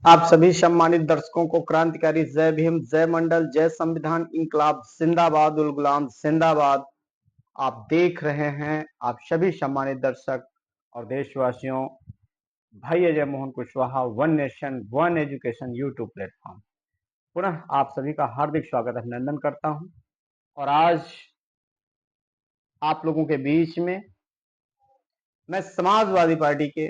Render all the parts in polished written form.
आप सभी सम्मानित दर्शकों को क्रांतिकारी जय भीम, जय मंडल, जय संविधान, इंकलाब जिंदाबाद, उल गुलाम जिंदाबाद। आप देख रहे हैं, आप सभी सम्मानित दर्शक और देशवासियों, भाई Ajay Mohan Kushwaha, one nation one education YouTube platform. पुनः आप सभी का हार्दिक स्वागत अभिनंदन करता हूं। और आज आप लोगों के बीच में मैं समाजवादी पार्टी के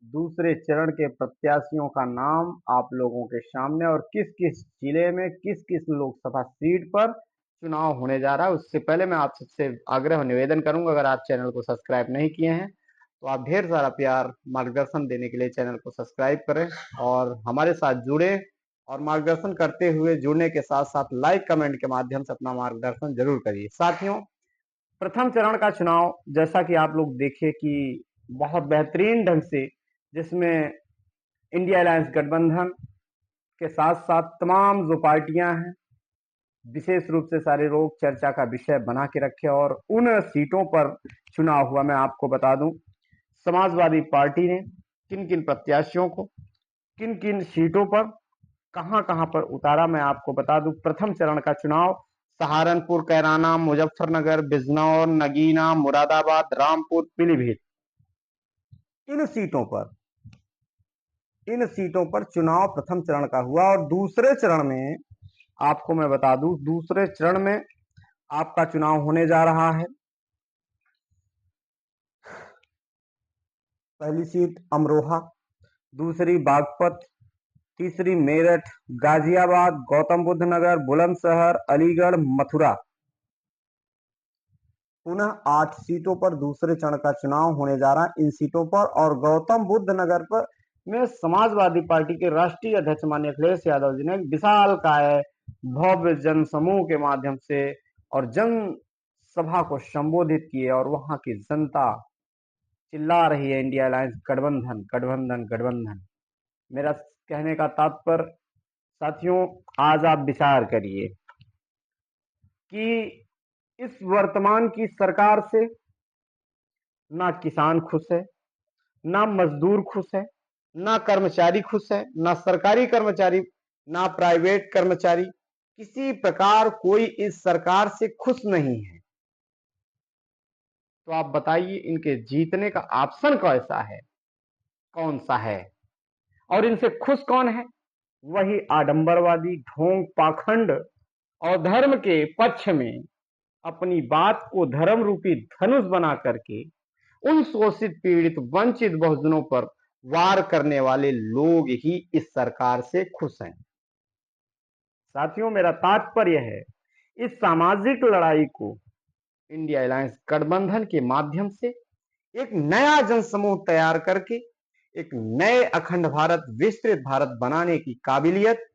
दूसरे चरण के प्रत्याशियों का नाम आप लोगों के सामने और किस किस जिले में किस किस लोकसभा सीट पर चुनाव होने जा रहा है, उससे पहले मैं आप सबसे आग्रह और निवेदन करूंगा, अगर आप चैनल को सब्सक्राइब नहीं किए हैं तो आप ढेर सारा प्यार मार्गदर्शन देने के लिए चैनल को सब्सक्राइब करें और हमारे साथ जुड़े और मार्गदर्शन करते हुए जुड़ने के साथ साथ लाइक कमेंट के माध्यम से अपना मार्गदर्शन जरूर करिए। साथियों, प्रथम चरण का चुनाव जैसा कि आप लोग देखे कि बहुत बेहतरीन ढंग से, जिसमें इंडिया अलायंस गठबंधन के साथ साथ तमाम जो पार्टियां हैं विशेष रूप से सारे लोग चर्चा का विषय बना के रखे और उन सीटों पर चुनाव हुआ। मैं आपको बता दूं, समाजवादी पार्टी ने किन किन प्रत्याशियों को किन किन सीटों पर कहां कहां पर उतारा, मैं आपको बता दूं। प्रथम चरण का चुनाव सहारनपुर, कैराना, मुजफ्फरनगर, बिजनौर, नगीना, मुरादाबाद, रामपुर, पीलीभीत, इन सीटों पर चुनाव प्रथम चरण का हुआ। और दूसरे चरण में आपको मैं बता दूं, दूसरे चरण में आपका चुनाव होने जा रहा है। पहली सीट अमरोहा, दूसरी बागपत, तीसरी मेरठ, गाजियाबाद, गौतम बुद्ध नगर, बुलंदशहर, अलीगढ़, मथुरा। पुनः 8 सीटों पर दूसरे चरण का चुनाव होने जा रहा है इन सीटों पर। और गौतम बुद्ध नगर पर में समाजवादी पार्टी के राष्ट्रीय अध्यक्ष माननीय अखिलेश यादव जी ने विशाल काय भव्य जन समूह के माध्यम से और जन सभा को संबोधित किए और वहां की जनता चिल्ला रही है, इंडिया अलायंस गठबंधन गठबंधन गठबंधन। मेरा कहने का तात्पर्य, साथियों, आज आप विचार करिए कि इस वर्तमान की सरकार से ना किसान खुश है, ना मजदूर खुश है, ना कर्मचारी खुश है, ना सरकारी कर्मचारी, ना प्राइवेट कर्मचारी, किसी प्रकार कोई इस सरकार से खुश नहीं है। तो आप बताइए, इनके जीतने का ऑप्शन कैसा है, कौन सा है? और इनसे खुश कौन है? वही आडंबरवादी, ढोंग, पाखंड और धर्म के पक्ष में अपनी बात को धर्म रूपी धनुष बना करके उन शोषित, पीड़ित, वंचित बहुजनों पर वार करने वाले लोग ही इस सरकार से खुश हैं। साथियों, मेरा तात्पर्य है, इस सामाजिक लड़ाई को इंडिया अलायंस गठबंधन के माध्यम से एक नया जनसमूह तैयार करके एक नए अखंड भारत, विस्तृत भारत बनाने की काबिलियत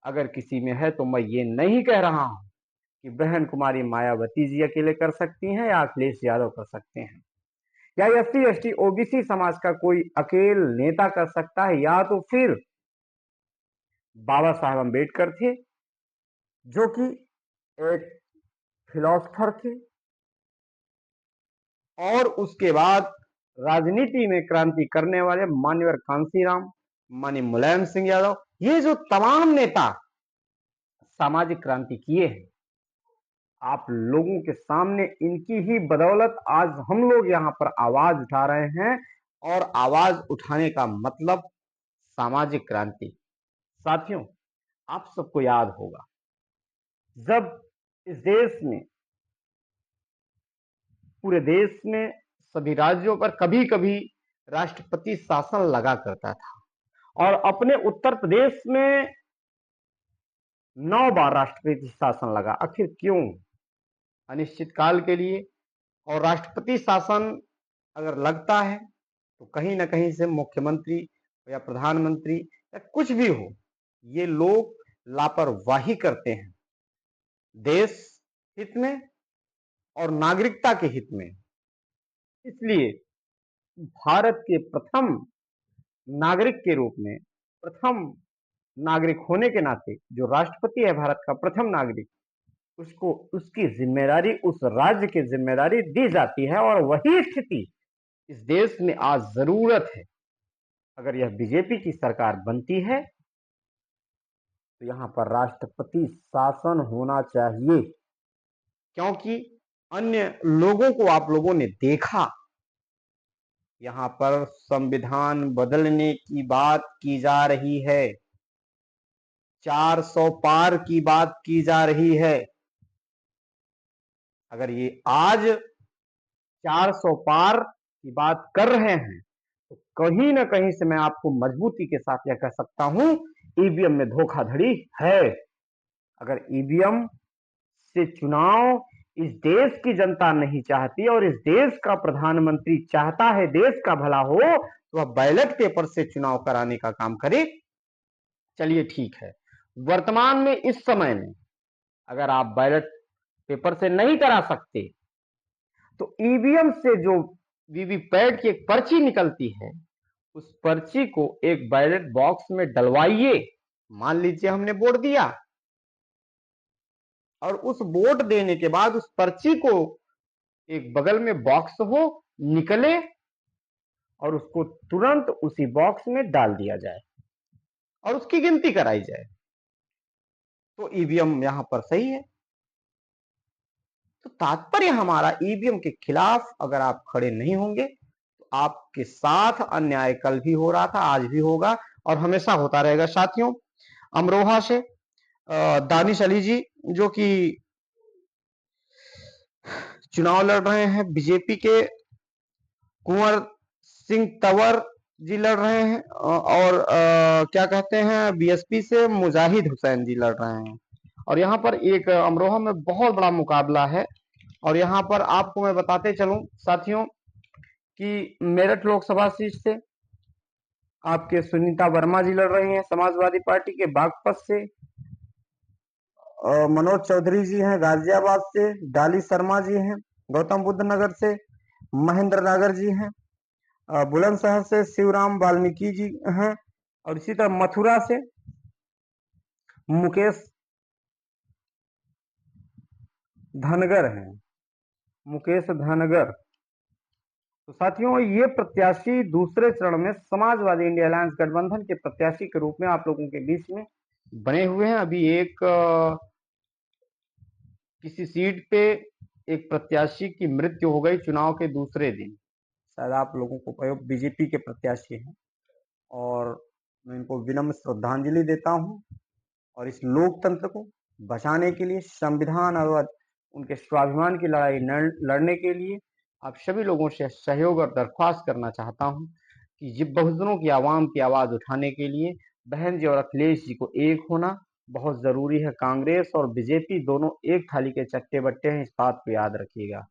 अगर किसी में है तो मैं ये नहीं कह रहा हूं कि बहन कुमारी मायावती जी अकेले कर सकती हैं या अखिलेश यादव कर सकते हैं या एससी एसटी ओबीसी समाज का कोई अकेले नेता कर सकता है, या तो फिर बाबा साहब अम्बेडकर थे जो कि एक फिलोसफर थे और उसके बाद राजनीति में क्रांति करने वाले मान्यवर कांसीराम, माननीय मुलायम सिंह यादव, ये जो तमाम नेता सामाजिक क्रांति किए हैं, आप लोगों के सामने इनकी ही बदौलत आज हम लोग यहाँ पर आवाज उठा रहे हैं। और आवाज उठाने का मतलब सामाजिक क्रांति। साथियों, आप सबको याद होगा, जब इस देश में, पूरे देश में सभी राज्यों पर कभी कभी राष्ट्रपति शासन लगा करता था और अपने उत्तर प्रदेश में 9 बार राष्ट्रपति शासन लगा। आखिर क्यों? अनिश्चित काल के लिए। और राष्ट्रपति शासन अगर लगता है तो कहीं ना कहीं से मुख्यमंत्री या प्रधानमंत्री या कुछ भी हो, ये लोग लापरवाही करते हैं देश हित में और नागरिकता के हित में। इसलिए भारत के प्रथम नागरिक के रूप में, प्रथम नागरिक होने के नाते, जो राष्ट्रपति है भारत का प्रथम नागरिक, उसको उसकी जिम्मेदारी, उस राज्य की जिम्मेदारी दी जाती है। और वही स्थिति इस देश में आज जरूरत है। अगर यह बीजेपी की सरकार बनती है तो यहाँ पर राष्ट्रपति शासन होना चाहिए, क्योंकि अन्य लोगों को आप लोगों ने देखा, यहाँ पर संविधान बदलने की बात की जा रही है, 400 पार की बात की जा रही है। अगर ये आज 400 पार की बात कर रहे हैं तो कहीं ना कहीं से मैं आपको मजबूती के साथ यह कह सकता हूं, ईवीएम में धोखाधड़ी है। अगर ईवीएम से चुनाव इस देश की जनता नहीं चाहती और इस देश का प्रधानमंत्री चाहता है देश का भला हो, तो वह बैलेट पेपर से चुनाव कराने का काम करे। चलिए ठीक है, वर्तमान में इस समय में अगर आप बैलेट पेपर से नहीं करा सकते तो ईवीएम से जो वीवीपैट की एक पर्ची निकलती है, उस पर्ची को एक बैलेट बॉक्स में डलवाइए। मान लीजिए हमने वोट दिया और उस वोट देने के बाद उस पर्ची को एक बगल में बॉक्स हो निकले और उसको तुरंत उसी बॉक्स में डाल दिया जाए और उसकी गिनती कराई जाए, तो ईवीएम यहां पर सही है। तो तात्पर्य हमारा, ईवीएम के खिलाफ अगर आप खड़े नहीं होंगे तो आपके साथ अन्याय कल भी हो रहा था, आज भी होगा और हमेशा होता रहेगा। साथियों, अमरोहा से दानिश अली जी जो कि चुनाव लड़ रहे हैं, बीजेपी के कुंवर सिंह तंवर जी लड़ रहे हैं और क्या कहते हैं बीएसपी से मुजाहिद हुसैन जी लड़ रहे हैं। और यहाँ पर एक अमरोहा में बहुत बड़ा मुकाबला है। और यहाँ पर आपको मैं बताते चलूं साथियों कि मेरठ लोकसभा सीट से आपके सुनीता वर्मा जी लड़ रही हैं समाजवादी पार्टी के बागपत से, मनोज चौधरी जी हैं गाजियाबाद से, डाली शर्मा जी हैं गौतम बुद्ध नगर से, महेंद्र नागर जी हैं बुलंदशहर से, शिवराम वाल्मीकि जी हैं और इसी तरह मथुरा से मुकेश धनगर हैं, मुकेश धनगर। तो साथियों, ये प्रत्याशी दूसरे चरण में समाजवादी इंडिया अलायंस गठबंधन के प्रत्याशी के रूप में आप लोगों के बीच में बने हुए हैं। अभी एक किसी सीट पे एक प्रत्याशी की मृत्यु हो गई चुनाव के दूसरे दिन, शायद आप लोगों को बीजेपी के प्रत्याशी हैं और मैं इनको विनम्र श्रद्धांजलि देता हूं। और इस लोकतंत्र को बचाने के लिए, संविधान और उनके स्वाभिमान की लड़ाई लड़ने के लिए आप सभी लोगों से सहयोग और दरख्वास्त करना चाहता हूं कि बहुजनों की आवाम की आवाज उठाने के लिए बहन जी और अखिलेश जी को एक होना बहुत जरूरी है। कांग्रेस और बीजेपी दोनों एक थाली के चट्टे बट्टे हैं, इस बात को याद रखिएगा।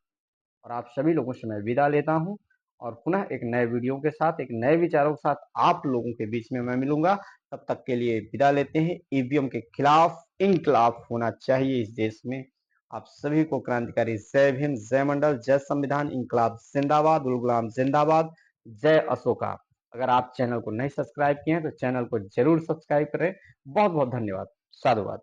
और आप सभी लोगों से मैं विदा लेता हूं और पुनः एक नए वीडियो के साथ, एक नए विचारों के साथ आप लोगों के बीच में मैं मिलूंगा। तब तक के लिए विदा लेते हैं। ईवीएम के खिलाफ इंकलाब होना चाहिए इस देश में। आप सभी को क्रांतिकारी जय भीम, जय मंडल, जय संविधान, इंकलाब जिंदाबाद, उल गुलाम जिंदाबाद, जय अशोका। अगर आप चैनल को नहीं सब्सक्राइब किए हैं तो चैनल को जरूर सब्सक्राइब करें। बहुत बहुत धन्यवाद। साधुवाद।